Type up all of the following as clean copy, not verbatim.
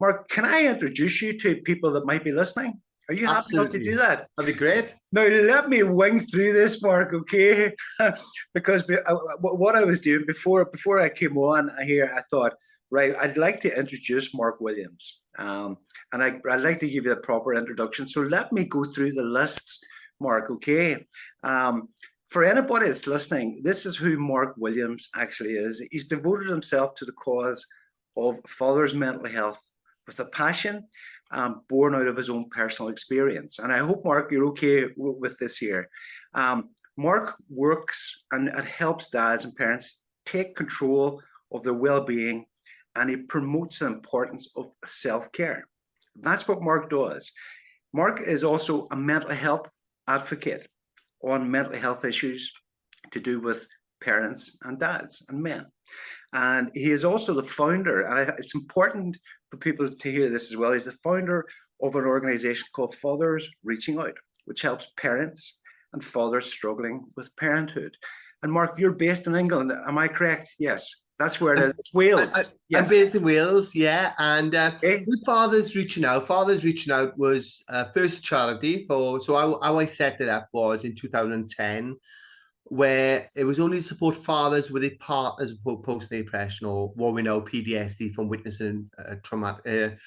Mark, can I introduce you to people that might be listening? Are you happy enough to do Absolutely. that? That'd be great. Now, let me wing through this, Mark, okay? Because what I was doing before I came on here, I thought, right, I'd like to introduce Mark Williams. And I'd like to give you a proper introduction. So let me go through the lists, Mark, okay? For anybody that's listening, this is who Mark Williams actually is. He's devoted himself to the cause of fathers' mental health with a passion born out of his own personal experience. And I hope, Mark, you're okay with this here. Mark works and it helps dads and parents take control of their well-being, and he promotes the importance of self-care. That's what Mark does. Mark is also a mental health advocate on mental health issues to do with parents and dads and men. And he is also the founder, and it's important for people to hear this as well. He's the founder of an organization called Fathers Reaching Out, which helps parents and fathers struggling with parenthood. And Mark, you're based in England, am I correct? Yes, that's where it is. It's Wales. I'm based in Wales, yeah. And Okay. with Fathers Reaching Out was first charity for. So how I set it up was in 2010, where it was only to support fathers with a partner's postnatal depression, or what we know PTSD, from witnessing traumatic,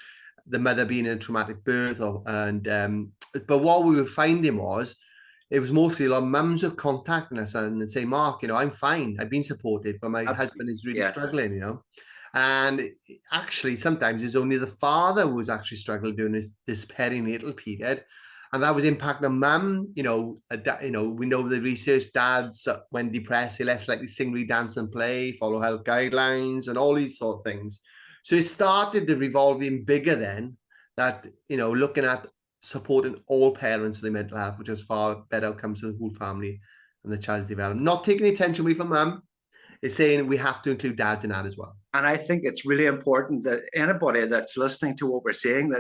the mother being in a traumatic birth. But what we were finding was, it was mostly a lot of mums were contacting us and say, Mark, I'm fine. I've been supported, but my husband is really struggling, And actually, sometimes it's only the father who's actually struggling during this perinatal period. And that was impacting on mum. We know the research, dads, when depressed, they're less likely to sing, read, dance, and play, follow health guidelines, and all these sort of things. So it started to revolve in bigger then, that, looking at supporting all parents with their mental health, which has far better outcomes for the whole family and the child's development. Not taking attention away from mum, it's saying we have to include dads in that as well. And I think it's really important that anybody that's listening to what we're saying,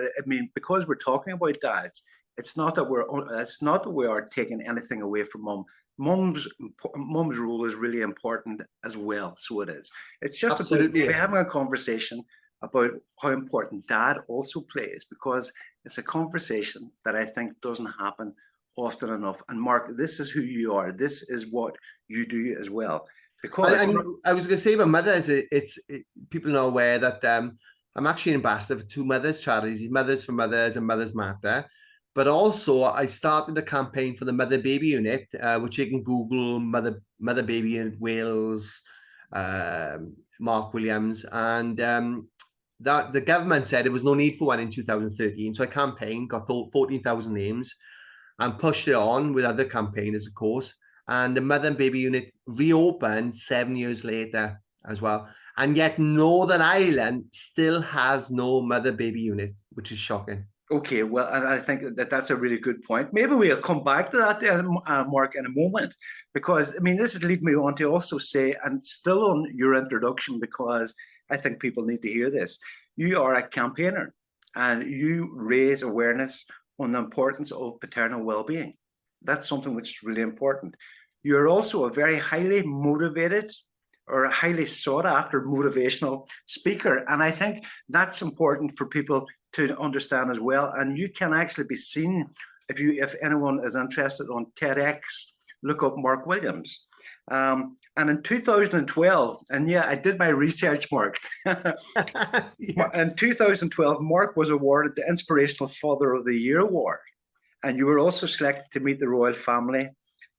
because we're talking about dads, it's not that we are taking anything away from mum. Mum's role is really important as well. So it is. It's just Absolutely. about having a conversation about how important dad also plays, because it's a conversation that I think doesn't happen often enough. And Mark, this is who you are. This is what you do as well. Because I was going to say, my mother is people are aware that I'm actually an ambassador for two mothers charities, Mothers for Mothers and Mothers Matter. But also, I started a campaign for the Mother Baby Unit, which you can Google Mother Baby Unit Wales, Mark Williams, and that the government said there was no need for one in 2013. So I campaigned, got 14,000 names, and pushed it on with other campaigners, of course. And the Mother and Baby Unit reopened 7 years later as well. And yet Northern Ireland still has no Mother Baby Unit, which is shocking. Okay, well, and I think that's a really good point. Maybe we'll come back to that, Mark, in a moment, because, this is leading me on to also say, and still on your introduction, because I think people need to hear this. You are a campaigner and you raise awareness on the importance of paternal well-being. That's something which is really important. You're also a very highly motivated or a highly sought after motivational speaker. And I think that's important for people to understand as well. And you can actually be seen, if anyone is interested, on TEDx, look up Mark Williams. And in 2012, and yeah, I did my research, Mark. In 2012, Mark was awarded the Inspirational Father of the Year award. And you were also selected to meet the royal family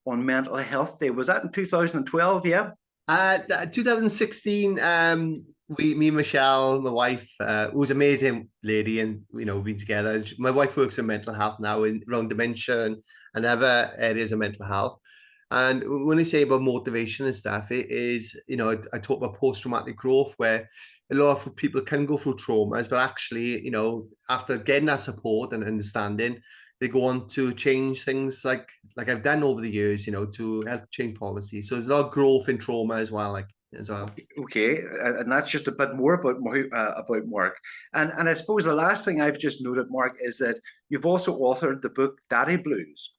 on Mental Health Day. Was that in 2012? Yeah. 2016. Me and Michelle, my wife, who's an amazing lady, and we've been together. My wife works in mental health now, around dementia and other areas of mental health. And when I say about motivation and stuff, it is, I talk about post-traumatic growth, where a lot of people can go through traumas, but actually, after getting that support and understanding, they go on to change things like I've done over the years, to help change policy. So there's a lot of growth in trauma as well, Okay, and that's just a bit more about Mark. And I suppose the last thing I've just noted, Mark, is that you've also authored the book Daddy Blues,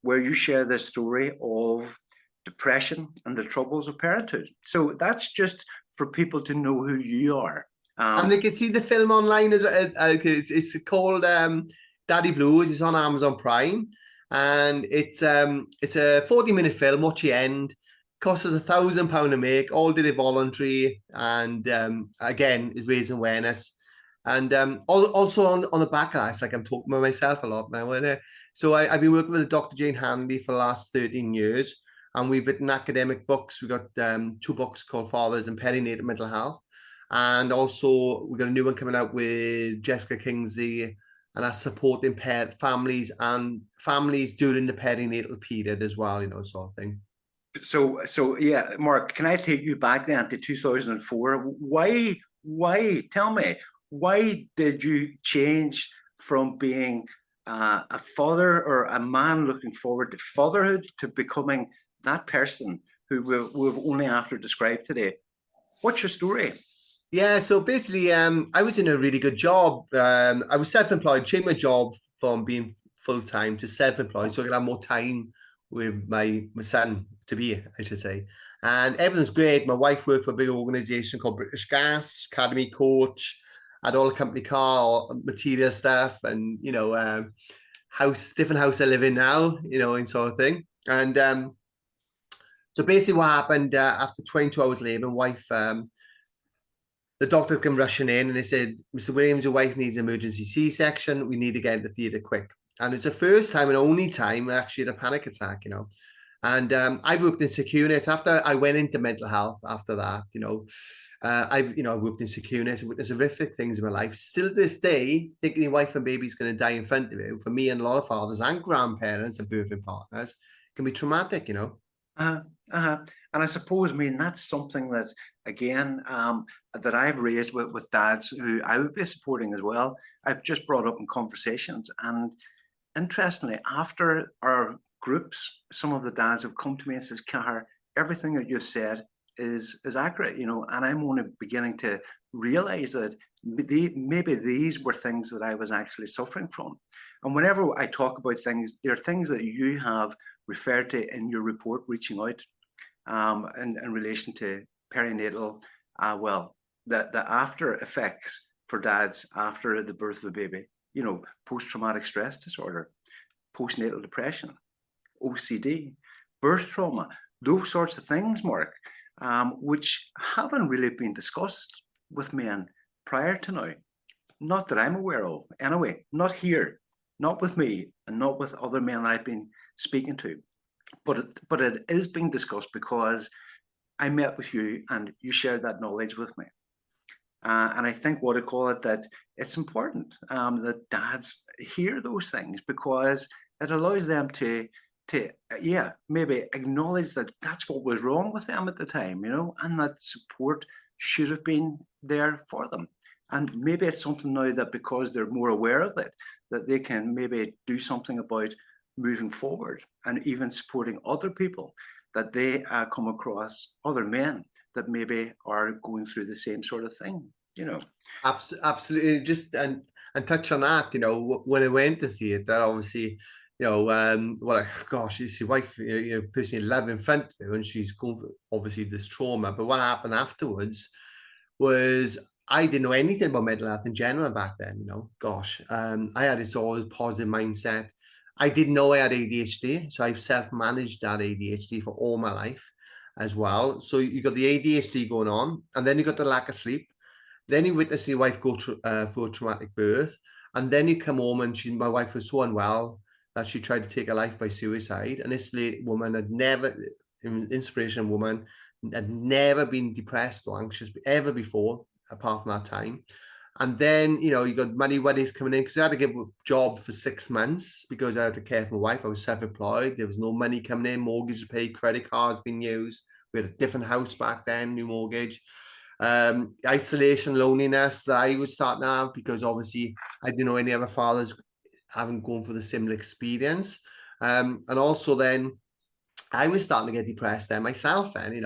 where you share the story of depression and the troubles of parenthood. So that's just for people to know who you are And they can see the film online as well. It's called Daddy Blues. It's on Amazon Prime, and it's a 40-minute film. Watch the end. Costs us £1,000 to make. All did it voluntary, and again, it's raising awareness. And also on the back of that, it's like I'm talking about myself a lot now. So I've been working with Dr. Jane Hanley for the last 13 years, and we've written academic books. We've got 2 books called Fathers and Perinatal Mental Health. And also, we've got a new one coming out with Jessica Kingsley, and that's supporting families and families during the perinatal period as well, sort of thing. So yeah, Mark, can I take you back then to 2004? Why? Tell me, why did you change from being a father or a man looking forward to fatherhood to becoming that person who we've only after described today? What's your story? Yeah, so basically, I was in a really good job. I was self-employed, changed my job from being full-time to self-employed, so I could have more time with my son to be, I should say. And everything's great. My wife worked for a big organization called British Gas, Academy Coach, had all the company car, all material stuff, and different house I live in now, and sort of thing. And so basically, what happened after 22 hours labor, my wife. The doctor came rushing in and they said, Mr. Williams, your wife needs an emergency C-section. We need to get into theatre quick. And it's the first time and only time I actually had a panic attack, And I've worked in secure nets. After I went into mental health after that, I've worked in secure nets. There's horrific things in my life. Still to this day, thinking your wife and baby's going to die in front of you, for me and a lot of fathers and grandparents and birthing partners, can be traumatic, Uh-huh, uh-huh. And I suppose, that's something that, again, that I've raised with dads who I would be supporting as well. I've just brought up in conversations. And interestingly, after our groups, some of the dads have come to me and says, Cahir, everything that you've said is accurate, and I'm only beginning to realize that maybe these were things that I was actually suffering from. And whenever I talk about things, there are things that you have referred to in your report, reaching out in relation to perinatal, the after effects for dads after the birth of a baby, post-traumatic stress disorder, postnatal depression, OCD, birth trauma, those sorts of things, Mark, which haven't really been discussed with men prior to now. Not that I'm aware of. Anyway, not here, not with me, and not with other men I've been speaking to. But it is being discussed because I met with you and you shared that knowledge with me. And I think what I call it, that it's important that dads hear those things, because it allows them to maybe acknowledge that that's what was wrong with them at the time, and that support should have been there for them. And maybe it's something now that, because they're more aware of it, that they can maybe do something about moving forward, and even supporting other people that they come across, other men that maybe are going through the same sort of thing, Absolutely. Just and touch on that, when I went to theatre, obviously, you see, wife, personally love in front of you, and she's going through obviously this trauma. But what happened afterwards was, I didn't know anything about mental health in general back then. I had this always positive mindset. I didn't know I had ADHD, so I've self-managed that ADHD for all my life as well. So you got the ADHD going on, and then you got the lack of sleep. Then you witness your wife go through for a traumatic birth, and then you come home and my wife was so unwell that she tried to take her life by suicide. And this woman had never, inspirational woman, had never been depressed or anxious ever before, apart from that time. And then, you got money worries coming in, because I had to give a job for 6 months because I had to care for my wife. I was self-employed. There was no money coming in, mortgage to pay, credit cards being used. We had a different house back then, new mortgage. Isolation, loneliness that I was starting to have, because obviously I didn't know any other fathers having gone for the similar experience. And also then I was starting to get depressed then myself then,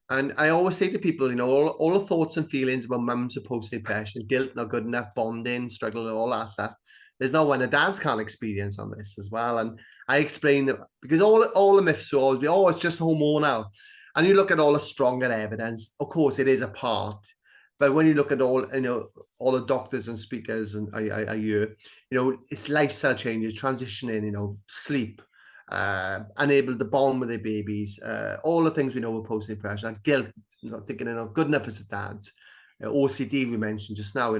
and I always say to people, all the thoughts and feelings about mums are post-depression, guilt, not good enough, bonding, struggle, all that stuff. There's no one the dads can't experience on this as well. And I explain, because all the myths will always be, it's just hormonal. And you look at all the stronger evidence, of course, it is a part, But when you look at all, all the doctors and speakers, and I hear, it's lifestyle changes, transitioning, sleep, unable to bond with their babies, all the things we know with postnatal depression, and guilt, not thinking they're not good enough as a dad, OCD we mentioned just now.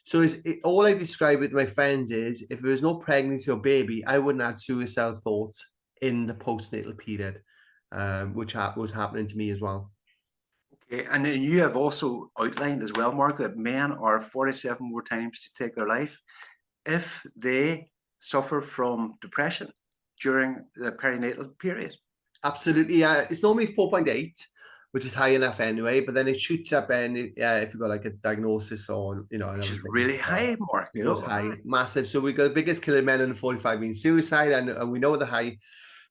So all I describe with my friends is, if there was no pregnancy or baby, I wouldn't have suicidal thoughts in the postnatal period, which was happening to me as well. Okay, and then you have also outlined as well, Mark, that men are 47 more times to take their life if they suffer from depression during the perinatal period. Absolutely, yeah. It's normally 4.8, which is high enough anyway, but then it shoots up, and if you've got like a diagnosis or and Which other is things, really high, Mark. it goes high, massive. So we got the biggest killer men under 45 being suicide, and we know the high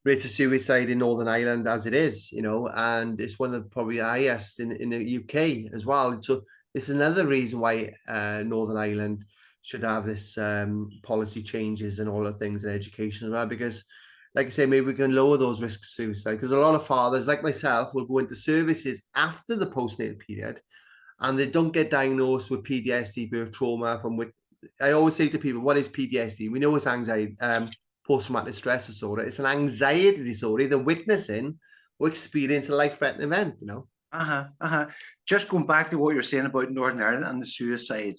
rates of suicide in Northern Ireland as it is, and it's one of the probably highest in the UK as well. So it's another reason why Northern Ireland should have this policy changes and all the things in education as well, because like I say, maybe we can lower those risks of suicide, because a lot of fathers like myself will go into services after the postnatal period and they don't get diagnosed with PTSD, birth trauma. I always say to people, what is PTSD? We know it's anxiety, post-traumatic stress disorder. It's an anxiety disorder, either witnessing or experience a life-threatening event. Just going back to what you're saying about Northern Ireland and the suicide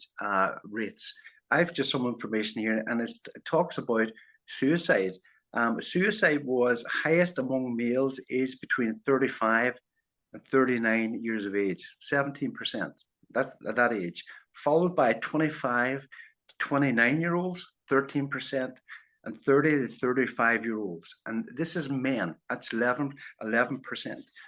rates, I've just some information here, and it talks about suicide. Suicide was highest among males aged between 35 and 39 years of age, 17%. That's at that age, followed by 25 to 29-year-olds, 13%, and 30 to 35-year-olds. And this is men, that's 11%.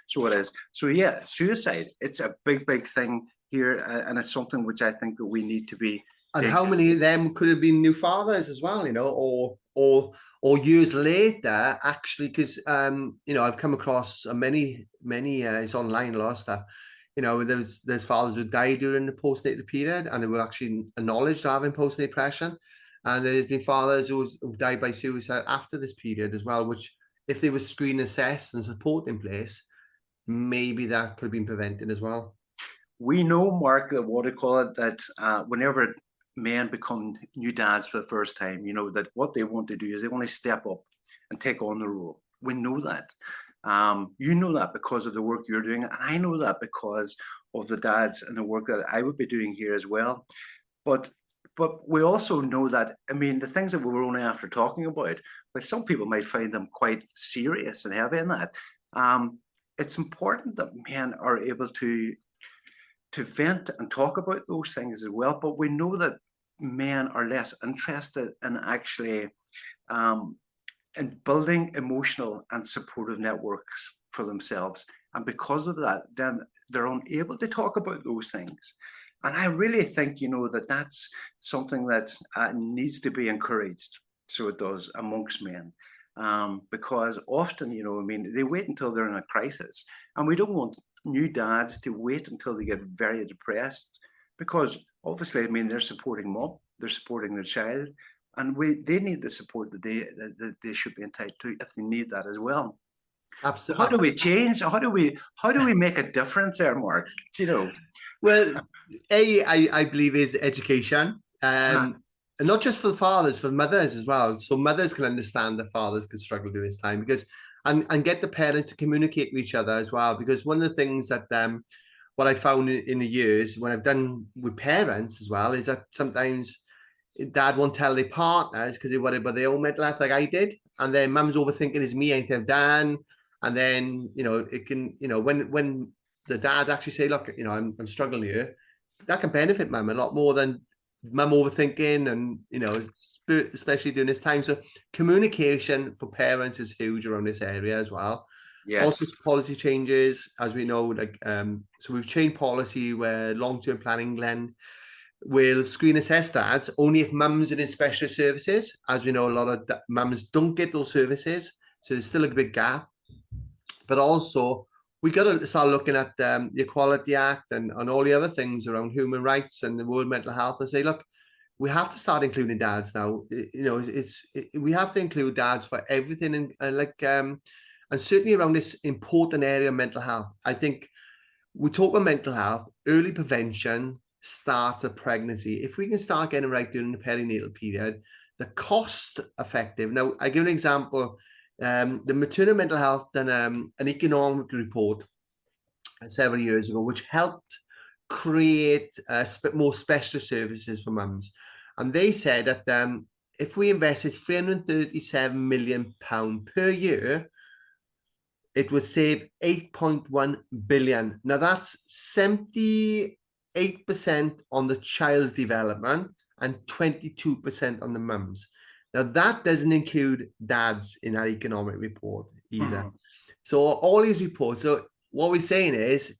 So it is. So yeah, suicide, it's a big, big thing here. And it's something which I think that we need to be. And how many of them could have been new fathers as well, or years later, actually, because I've come across many it's online, a lot of stuff. There's fathers who died during the postnatal period, and they were actually acknowledged having postnatal depression, and there's been fathers who died by suicide after this period as well. Which, if they were screen assessed and support in place, maybe that could have been prevented as well. We know, Mark, that what they call it, that whenever men become new dads for the first time, that what they want to do is they want to step up and take on the role. We know that. You know that because of the work you're doing, and I know that because of the dads and the work that I would be doing here as well. But we also know that, the things that we were only after talking about, but some people might find them quite serious and heavy in that. It's important that men are able to vent and talk about those things as well. But we know that men are less interested in actually in building emotional and supportive networks for themselves. And because of that, then they're unable to talk about those things. And I really think, that that's something that needs to be encouraged. So it does amongst men. Because often, they wait until they're in a crisis. And we don't want new dads to wait until they get very depressed, because obviously, they're supporting mom, they're supporting their child, and they need the support that they should be entitled to if they need that as well. Absolutely. How do we change? How do we make a difference there, Mark? Well, I believe is education, and not just for the fathers, for mothers as well. So mothers can understand that fathers can struggle during this time, because and get the parents to communicate with each other as well. Because one of the things that what I found in the years when I've done with parents as well is that sometimes dad won't tell their partners because they worry about their own mental health, like I did, and then mum's overthinking, is me anything I've done, and then it can when the dads actually say, look, I'm struggling here, that can benefit mum a lot more than mum overthinking, and especially during this time. So communication for parents is huge around this area as well. Yes. Also policy changes, as we know, so we've changed policy where long-term planning England will screen assess dads only if mums are in special services. As we know, a lot of mums don't get those services, so there's still a big gap. But also, we got to start looking at the Equality Act and all the other things around human rights and the World Mental Health, and say, look, we have to start including dads now. We have to include dads for everything, and certainly around this important area of mental health. I think we talk about mental health, early prevention starts at pregnancy. If we can start getting right during the perinatal period, the cost effective. Now, I give an example. The Maternal Mental Health done an economic report several years ago, which helped create more specialist services for mums. And they said that if we invested £337 million per year, it would save 8.1 billion. Now that's 78% on the child's development and 22% on the mums. Now that doesn't include dads in that economic report either. So all these reports, so what we're saying is,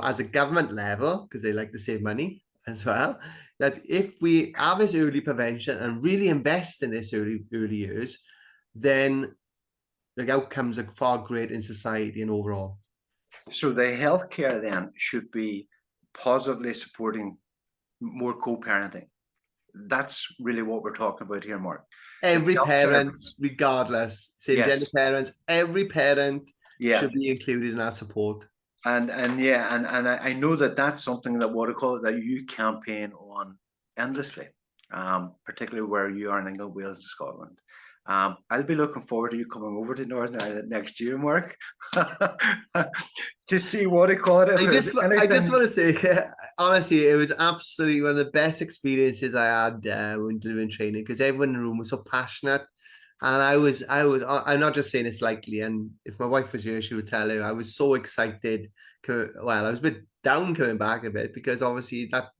as a government level, because they like to save money as well, that if we have this early prevention and really invest in this early years, then the outcomes are far greater in society and overall. So the healthcare then should be positively supporting more co-parenting. That's really what we're talking about here, Mark. Every parent, regardless, same-gender parents, every parent should be included in that support. And I know that that's something that you campaign on endlessly, particularly where you are in England, Wales, and Scotland. I'll be looking forward to you coming over to Northern Ireland next year, Mark, to see what I just want to say, honestly, it was absolutely one of the best experiences I had when delivering training, because everyone in the room was so passionate. And I'm not just saying this lightly. And if my wife was here, she would tell you, I was so excited. Well, I was a bit down coming back a bit, because obviously that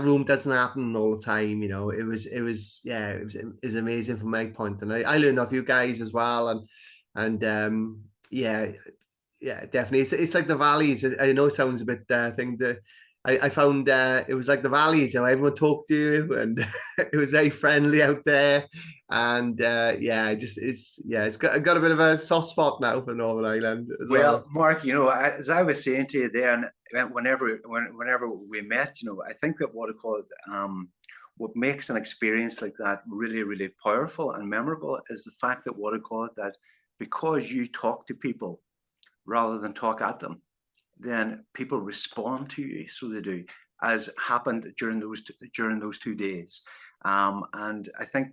room doesn't happen all the time. It was amazing from my point. And I learned off you guys as well. And definitely. It's like the valleys. I know it sounds a bit thing that I found it was like the valleys, everyone talked to you, and it was very friendly out there. And it's got a bit of a soft spot now for Northern Ireland as well. Mark, as I was saying to you there, and whenever we met, I think that what makes an experience like that really, really powerful and memorable is the fact that that because you talk to people rather than talk at them, then people respond to you. So they do, as happened during those 2 days. And I think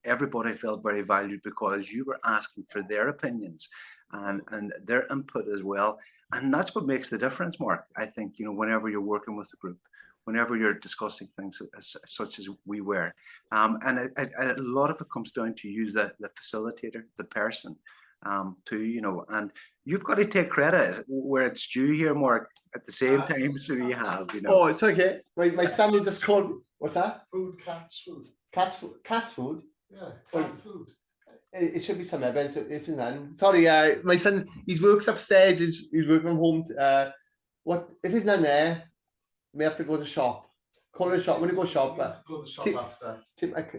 everybody felt very valued, because you were asking for their opinions and their input as well. And that's what makes the difference, Mark. I think, whenever you're working with a group, whenever you're discussing things such as we were. And a lot of it comes down to you, the facilitator, the person, and you've got to take credit where it's due here, Mark, at the same time. So you have, Oh, it's okay. My son just called me. What's that? Food, cat's food. Cat's food? Yeah, cat food. It should be somewhere, Ben. So if it's none. Sorry, my son, he works upstairs. He's working from home. What if he's none there? We have to go to the shop. Call in the shop. I'm going to go shop. Go to the shop after.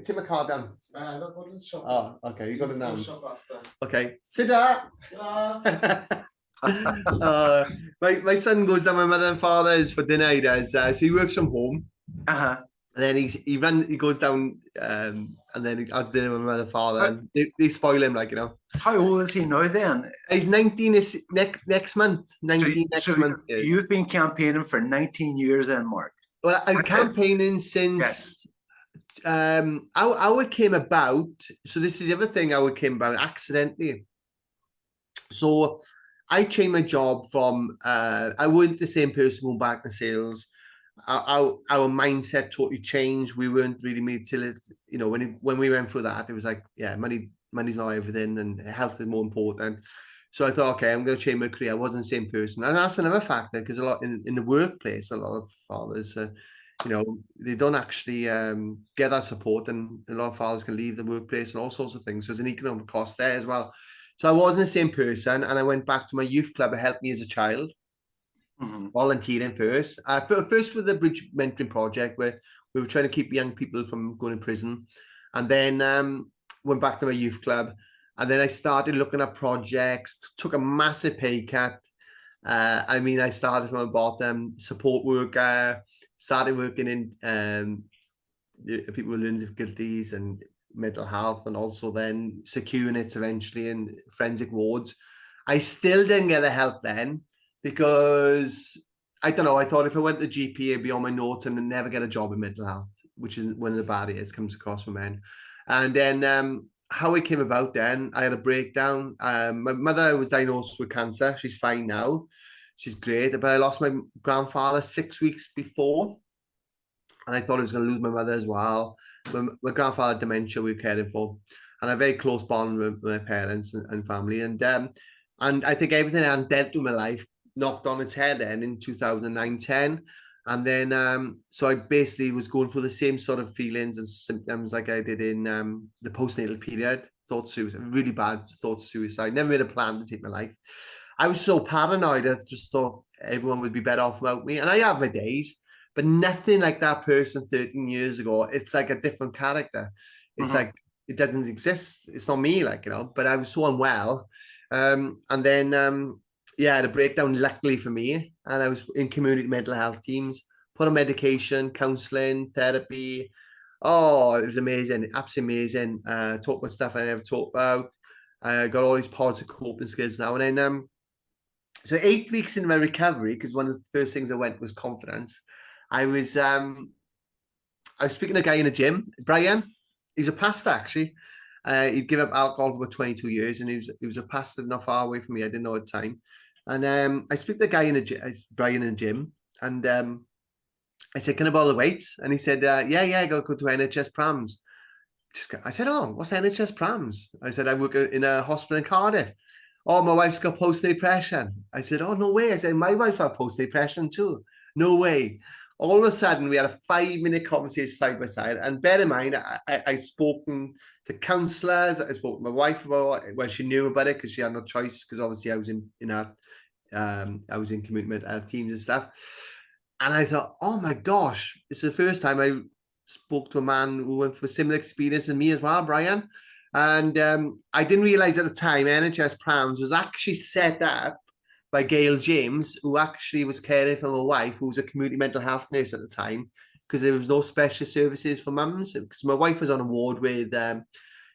Tip my car down. Not go to the shop. Oh, okay. You got it now. Shop after. Okay. Sit down. My son goes down my mother and father's for dinner. He does. So he works from home. And then he goes down and then he has dinner with my mother and father. And they spoil him, How old is he now then? He's 19 next month. 19 next month. You've been campaigning for 19 years then, Mark? Well, I'm campaigning since how it came about. So this is the other thing, how it came about accidentally. So I changed my job from I wasn't the same person going back to sales. Our mindset totally changed. We weren't really made till it, when we went through that, it was like, money's not everything, and health is more important. So I thought, okay, I'm going to change my career. I wasn't the same person, and that's another factor, because a lot in the workplace, a lot of fathers, they don't actually get that support, and a lot of fathers can leave the workplace and all sorts of things. So there's an economic cost there as well. So I wasn't the same person, and I went back to my youth club that helped me as a child. Volunteering first. First with the Bridge Mentoring Project, where we were trying to keep young people from going to prison, and then went back to my youth club, and then I started looking at projects. Took a massive pay cut. I started from the bottom, support worker. Started working in people with learning difficulties and mental health, and also then secure units eventually in forensic wards. I still didn't get the help then, because I don't know. I thought if I went to GP, it'd be on my notes and I'd never get a job in mental health, which is one of the barriers comes across for men. And then how it came about, then I had a breakdown. My mother was diagnosed with cancer. She's fine now. She's great. But I lost my grandfather 6 weeks before. And I thought I was going to lose my mother as well. My grandfather had dementia we were caring for. And a very close bond with my parents and family. And I think everything I had dealt with my life knocked on its head then in 2009-10. And then, so I basically was going through the same sort of feelings and symptoms like I did in the postnatal period. Thought suicide, really bad thoughts of suicide. Never made a plan to take my life. I was so paranoid. I just thought everyone would be better off without me. And I have my days, but nothing like that person 13 years ago. It's like a different character. It's like, it doesn't exist. It's not me, like, you know, but I was so unwell. And then, yeah, I had a breakdown, luckily for me. And I was in community mental health teams, put on medication, counseling, therapy. Oh, it was amazing. Absolutely amazing. Talk about stuff I never talked about. I got all these positive coping skills now. And then, so 8 weeks in my recovery, because one of the first things I went was confidence. I was speaking to a guy in a gym, Brian. He was a pastor, actually. He'd given up alcohol for about 22 years, and he was a pastor not far away from me. I didn't know at the time. And I speak to the guy in a gym, Brian in a gym, and I said, "Can I borrow the weights?" And he said, "Yeah, go to NHS Prams." I said, "Oh, what's NHS Prams?" I said, "I work in a hospital in Cardiff." "Oh, my wife's got post-depression." I said, "Oh, no way." I said, "My wife had post-depression too." "No way." All of a sudden, we had a 5-minute conversation side by side. And bear in mind, I'd spoken to counsellors. I spoke to my wife about it. Well, she knew about it because she had no choice, because obviously I was I was in commitment teams and stuff. And I thought, oh my gosh, it's the first time I spoke to a man who went for a similar experience than me as well, Brian. And I didn't realize at the time NHS Prams was actually set up by Gail James, who actually was caring for my wife, who was a community mental health nurse at the time, because there was no special services for mums. Because my wife was on a ward with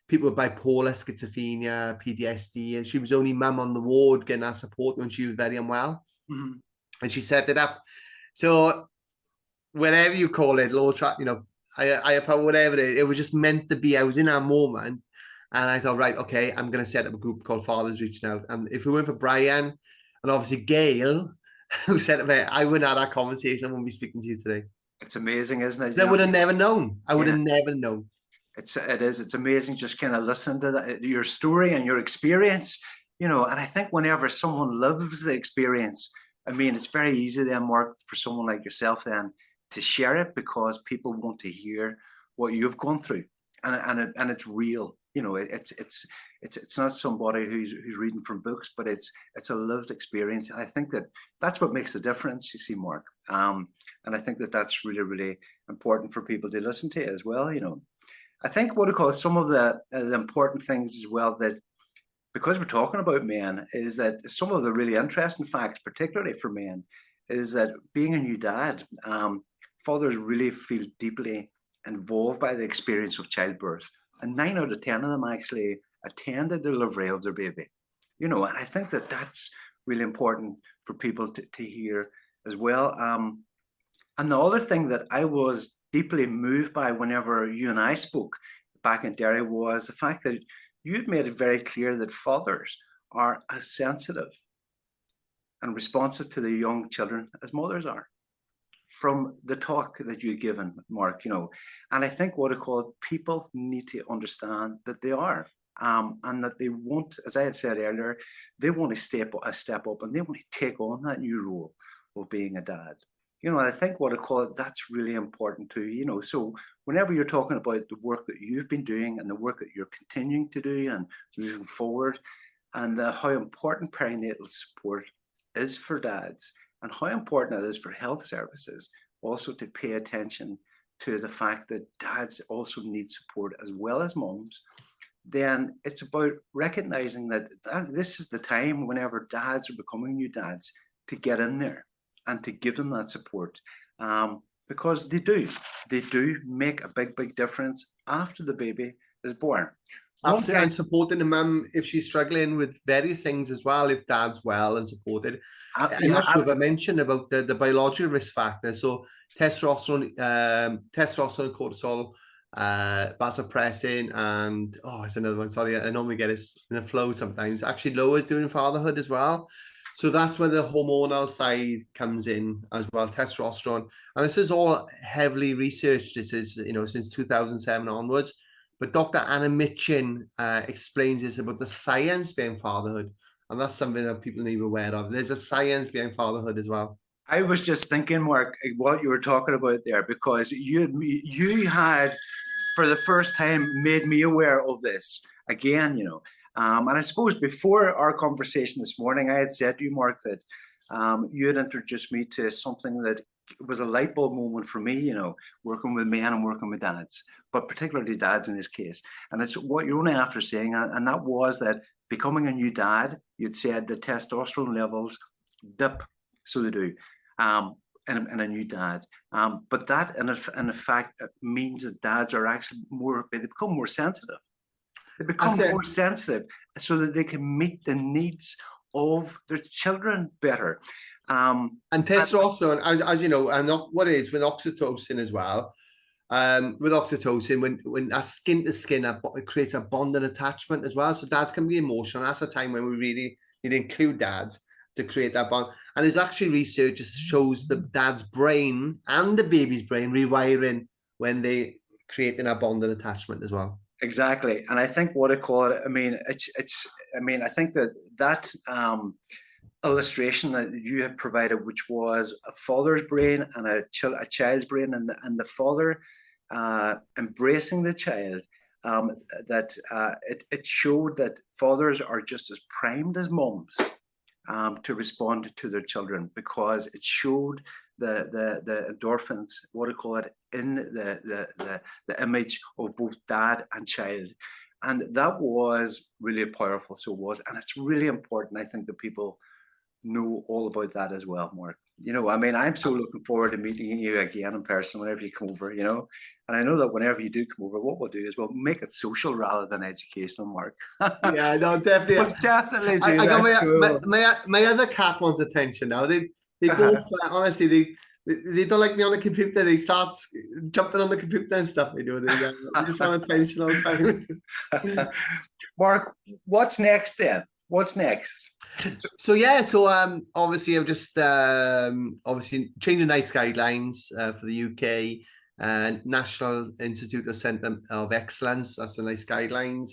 people with bipolar, schizophrenia, PTSD, and she was only mum on the ward getting that support when she was very unwell. And she set it up. So whatever you call it, low track, you know, higher power, whatever it was just meant to be. I was in that moment, and I thought, right, okay, I'm going to set up a group called Fathers Reaching Out. And if we went for Brian and obviously Gail, who said it, I wouldn't have that conversation. I wouldn't be speaking to you today. It's amazing, isn't it? I would have never known. I would have never known. It's amazing just kind of listen to that, your story and your experience, you know. And I think whenever someone lives the experience, I mean, it's very easy then, Mark, for someone like yourself then to share it, because people want to hear what you've gone through, and it's real, you know. It's not somebody who's reading from books, but it's a lived experience. And I think that's what makes the difference, you see, Mark. And I think that's really, really important for people to listen to as well, you know. I think what I call some of the important things as well, that because we're talking about men, is that some of the really interesting facts, particularly for men, is that being a new dad, fathers really feel deeply involved by the experience of childbirth. And 9 out of 10 of them actually attend the delivery of their baby. You know, and I think that's really important for people to hear as well. And the other thing that I was deeply moved by whenever you and I spoke back in Derry was the fact that you'd made it very clear that fathers are as sensitive and responsive to the young children as mothers are, from the talk that you've given, Mark, you know. And I think what I call people need to understand that they are, and that they want, as I had said earlier, they want to step up and they want to take on that new role of being a dad. You know, I think what I call it, that's really important too, you know. So whenever you're talking about the work that you've been doing and the work that you're continuing to do and moving forward, and how important perinatal support is for dads, and how important it is for health services also to pay attention to the fact that dads also need support as well as moms, then it's about recognizing that this is the time whenever dads are becoming new dads to get in there and to give them that support, because they do make a big difference after the baby is born. Absolutely, and supporting the mum if she's struggling with various things as well, if dad's well and supported. I'm not sure if I mentioned about the biological risk factors. So testosterone, cortisol, vasopressin, and it's another one. Sorry, I normally get it in a flow sometimes. Actually lowers during fatherhood as well. So that's where the hormonal side comes in as well, testosterone. And this is all heavily researched. This is, since 2007 onwards. But Dr. Anna Mitchin explains this about the science behind fatherhood. And that's something that people need to be aware of. There's a science behind fatherhood as well. I was just thinking, Mark, what you were talking about there, because you had, for the first time, made me aware of this again, and I suppose before our conversation this morning, I had said to you, Mark, that you had introduced me to something that was a light bulb moment for me, working with men and working with dads, but particularly dads in this case. And it's what you're only after saying, and that was that becoming a new dad, you'd said the testosterone levels dip, so they do, in a new dad. But that, in fact, means that dads are actually they become more sensitive. They become more sensitive so that they can meet the needs of their children better. And testosterone, as you know, and what it is with oxytocin as well. With oxytocin, when that's skin to skin, it creates a bond and attachment as well. So dads can be emotional. That's the time when we really need to include dads to create that bond. And there's actually research that shows the dad's brain and the baby's brain rewiring when they creating a bond and attachment as well. Exactly. And I think what I call it, I think that illustration that you had provided, which was a father's brain and a child's brain, and the father embracing the child, it showed that fathers are just as primed as moms to respond to their children, because it showed the endorphins, what I call it, in the image of both dad and child. And that was really powerful. So it was. And it's really important, I think, that people know all about that as well, Mark. I'm so looking forward to meeting you again in person whenever you come over, and I know that whenever you do come over, what we'll do is we'll make it social rather than educational, Mark. Yeah, no, definitely. We'll definitely do I that. got my other cat wants attention now. They both, honestly, they don't like me on the computer. They start jumping on the computer and stuff. They just want attention all the time. Mark, what's next then? What's next? So obviously I've just obviously changing NICE guidelines for the UK National Institute of Centre of Excellence. That's the NICE guidelines.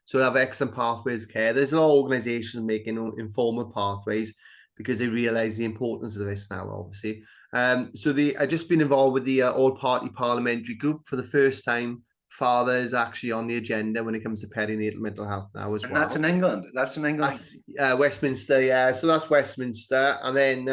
So we have excellent pathways care. There's a lot of organisations making informal pathways because they realise the importance of this now, obviously. I've just been involved with the all-party parliamentary group for the first time. Father is actually on the agenda when it comes to perinatal mental health now as well. That's in England. That's Westminster, yeah. So that's Westminster, and then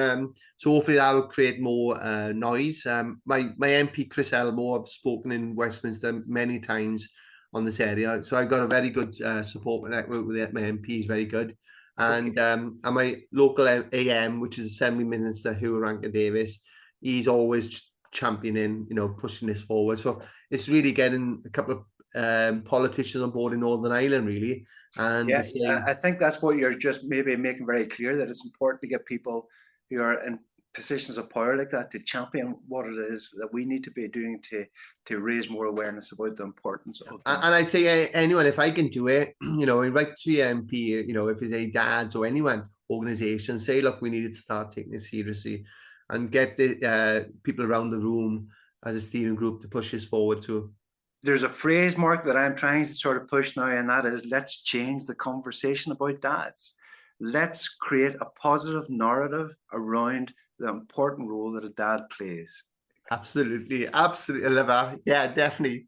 so hopefully that will create more noise. My MP Chris Elmore, I've spoken in Westminster many times on this area, so I've got a very good support network with my MP. Is very good, and my local AM, which is Assembly Minister Hugh Rankin Davis, he's always championing, pushing this forward. So it's really getting a couple of politicians on board in Northern Ireland, really. And I think that's what you're just maybe making very clear, that it's important to get people who are in positions of power like that to champion what it is that we need to be doing to raise more awareness about the importance of them. And I say anyone, if I can do it, invite to your MP, if it's a dads or anyone organization, say, look, we need to start taking this seriously, and get the people around the room as a steering group to push this forward too. There's a phrase, Mark, that I'm trying to sort of push now, and that is, let's change the conversation about dads. Let's create a positive narrative around the important role that a dad plays. Absolutely. I love that. Yeah, definitely.